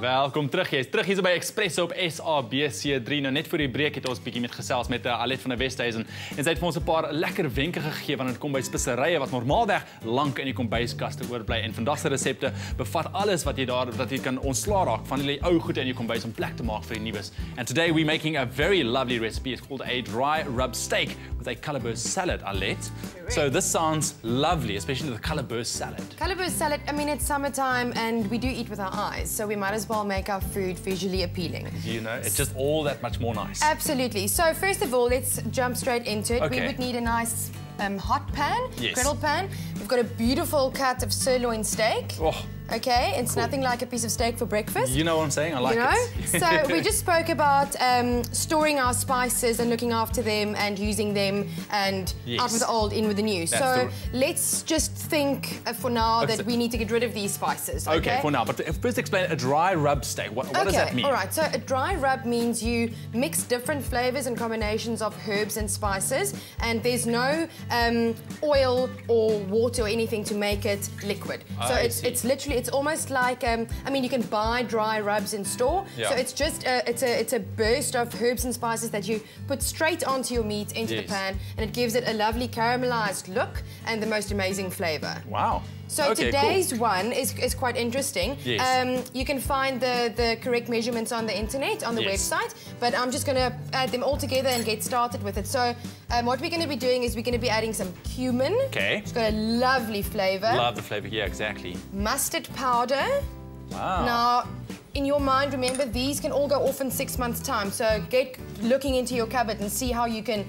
Welkom terug, jy is terug hier by Expresso op SABC3. Nou net voor die breek het ons bietjie met gesels met Alet van der Westhuizen en sy het vir ons 'n paar lekker wenke gegee wanneer dit kom by speserye wat normaalweg lank in die kombuiskaste oorbly. En vandag se resepte bevat alles wat jy kan ontslaa raak van die ou goed in jou kombuis om plek te maak vir die nuus. And today we're making a very lovely recipe. It's called a dry rub steak with a calabash salad, Alet. So this sounds lovely, especially the calabash salad. Calabash salad, I mean, it's summertime and we do eat with our eyes, so we might as well make our food visually appealing. You know, it's just all that much more nice. Absolutely. So first of all, let's jump straight into it. Okay. We would need a nice hot pan, Yes. griddle pan. We've got a beautiful cut of sirloin steak. Oh, Okay, it's nothing like a piece of steak for breakfast. you know what I'm saying? I like it. So we just spoke about storing our spices and looking after them and using them and Yes. out with the old, in with the new. That's So let's just think for now that we need to get rid of these spices. Okay, for now. But first explain a dry rub steak. What does that mean? All right. So a dry rub means you mix different flavors and combinations of herbs and spices, and there's no oil or water or anything to make it liquid. So it's literally, it's almost like I mean, you can buy dry rubs in store. Yeah. So it's just it's a burst of herbs and spices that you put straight onto your meat into the pan, and it gives it a lovely caramelized look and the most amazing flavor. Wow. So okay, today's one is quite interesting. Yes. You can find the correct measurements on the internet, on the Yes. website, but I'm just going to add them all together and get started with it. So what we're going to be doing is we're going to be adding some cumin. Okay. It's got a lovely flavor. Love the flavor here, exactly. Mustard powder. Wow. Now, in your mind, remember, these can all go off in 6 months' time. So get looking into your cupboard and see how you can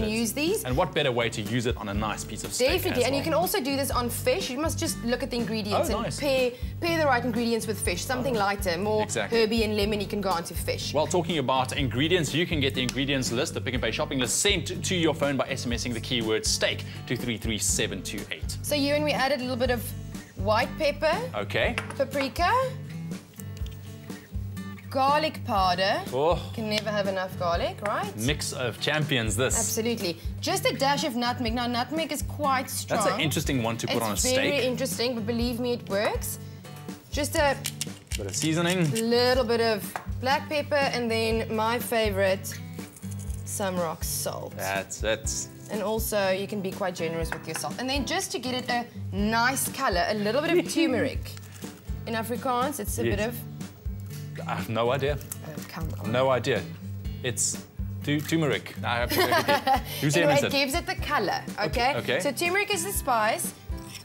use these. And what better way to use it on a nice piece of steak? Definitely, as and well. you can also do this on fish. You must just look at the ingredients Oh, and nice. pair the right ingredients with fish. Something lighter, more herby and lemon, you can go onto fish. Well, talking about ingredients, you can get the ingredients list, the Pick n Pay shopping list, sent to your phone by SMSing the keyword steak to 33728. So Ewan, we added a little bit of white pepper, Okay. paprika, garlic powder. Oh, Can never have enough garlic, right? mix of champions, this. Absolutely. Just a dash of nutmeg. Now, nutmeg is quite strong. That's an interesting one to put on a It's steak. very interesting, but believe me, it works. Just a Bit of seasoning. little bit of black pepper, and then my favorite, some rock salt. That's it. And also, you can be quite generous with your salt. And then just to get it a nice color, a little bit of turmeric. In Afrikaans, it's a bit of... I have no idea. Oh, come on. No idea. It's turmeric. I have to Anyway, it gives it the color, okay? Okay. So turmeric is the spice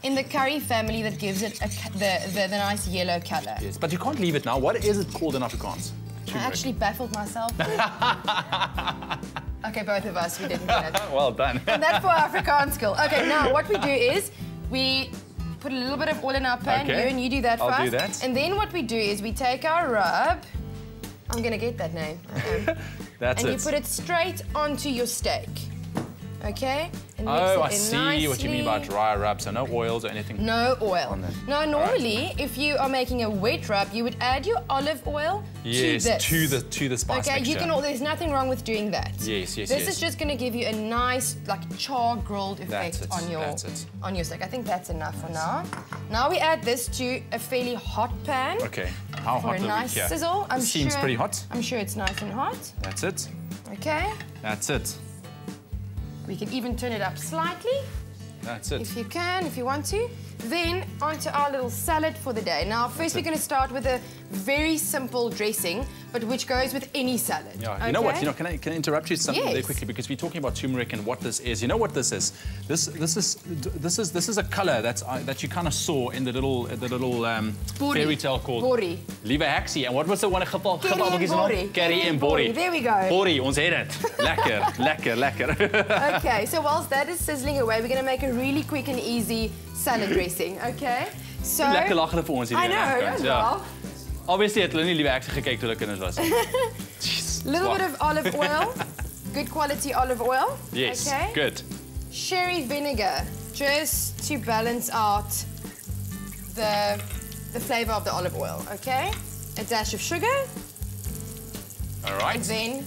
in the curry family that gives it the nice yellow color. Yes, but you can't leave it now. What is it called in Afrikaans? I Turmeric. actually baffled myself. Okay, both of us, we didn't get it. Well done. And that's for Afrikaans skill. Okay, now what we do is we put a little bit of oil in our pan. Okay. You and you do that I'll first. do that. And then what we do is we take our rub. I'm gonna get that name. That's and it. you put it straight onto your steak. Okay? And mix Oh, it I in see what you mean by nicely. dry rub. So no oils or anything. No oil. on there. Now, normally, if you are making a wet rub, you would add your olive oil Yes, to this. to the spice Okay, mixture. there's nothing wrong with doing that. Yes, yes, This yes. is just going to give you a nice, like, char grilled effect it, on that's it. your steak. I think that's enough for now. Now we add this to a fairly hot pan. Okay, how For hot a are we nice here? sizzle. This seems pretty hot. I'm sure it's nice and hot. That's it. Okay. That's it. We can even turn it up slightly. That's it. If you can, if you want to. Then onto our little salad for the day. Now, first we're going to start with a very simple dressing, but which goes with any salad. Yeah, okay? you know what? Can I interrupt you something there Yes. quickly, because we're talking about turmeric and what this is. You know what this is? This is a color that you kind of saw in the little fairy tale called Borrie. Liewe Heksie. And what was the one Curry and borrie. Curry and borrie. There we go. Borrie, ons het dit. Lekker, lekker, lekker. Okay, so whilst that is sizzling away, we're going to make a really quick and easy salad dressing, okay? So Lekker lag hulle vir ons hier. I know, Ja. well. Obviously het hulle nie Liewe Heksie gekyk toe hulle kinders was. Jeez, Little wow. bit of olive oil, good quality olive oil. Yes, okay? good. Sherry vinegar, just to balance out the flavor of the olive oil, okay? A dash of sugar, All right. and then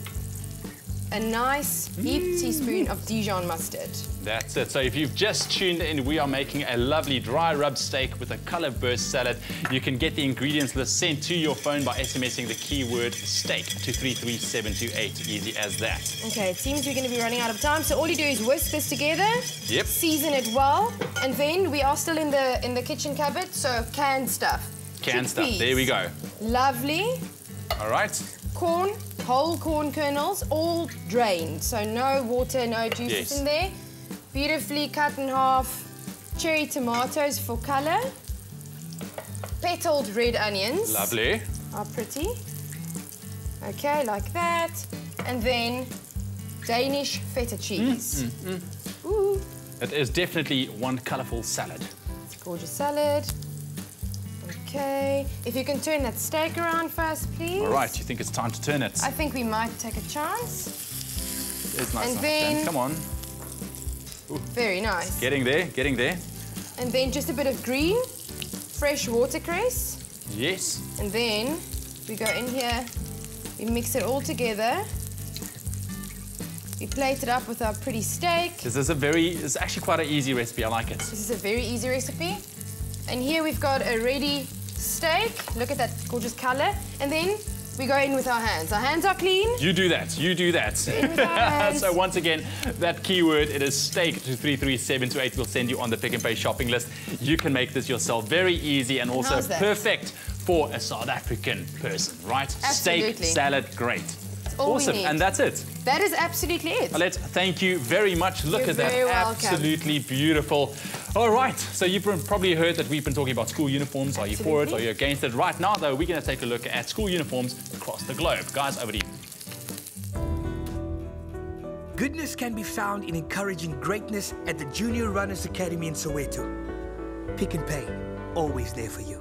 a nice heaped teaspoon of Dijon mustard. That's it. So if you've just tuned in, we are making a lovely dry rub steak with a color burst salad. You can get the ingredients list sent to your phone by SMSing the keyword steak to 33728. Easy as that. Okay, it seems we're going to be running out of time, so all you do is whisk this together. Yep. Season it well, and then we are still in the kitchen cupboard, so canned stuff. Canned stuff. There we go. Lovely. All right. Corn, whole corn kernels, all drained, so no water, no juices in there. Beautifully cut in half. Cherry tomatoes for color. Petaled red onions. Lovely. Are pretty. Okay, like that. And then Danish feta cheese. Ooh. It is definitely one colorful salad. It's a gorgeous salad. Okay. If you can turn that steak around first, please. All right, you think it's time to turn it? I think we might take a chance. It's nice. And then... Come on. Ooh. Very nice. Getting there, getting there. And then just a bit of green, fresh watercress. Yes. And then we go in here, we mix it all together. We plate it up with our pretty steak. This is it's actually quite an easy recipe. I like it. This is a very easy recipe. And here we've got a ready steak. Look at that gorgeous color. And then we go in with our hands. Our hands are clean. You do that. You do that. In with our hands. So once again, that keyword, it is steak to 33728. We'll send you on the Pick n Pay shopping list. You can make this yourself. Very easy and also perfect for a South African person, right? Absolutely. Steak, salad, great. All awesome. we need. And that's it. That is absolutely it. Alette, thank you very much. Look You're at that. very welcome. Absolutely beautiful. All right. So you've probably heard that we've been talking about school uniforms. Are you for it? Are you against it? Right now, though, we're going to take a look at school uniforms across the globe. Guys, over to you. Goodness can be found in encouraging greatness at the Junior Runners Academy in Soweto. Pick n Pay, always there for you.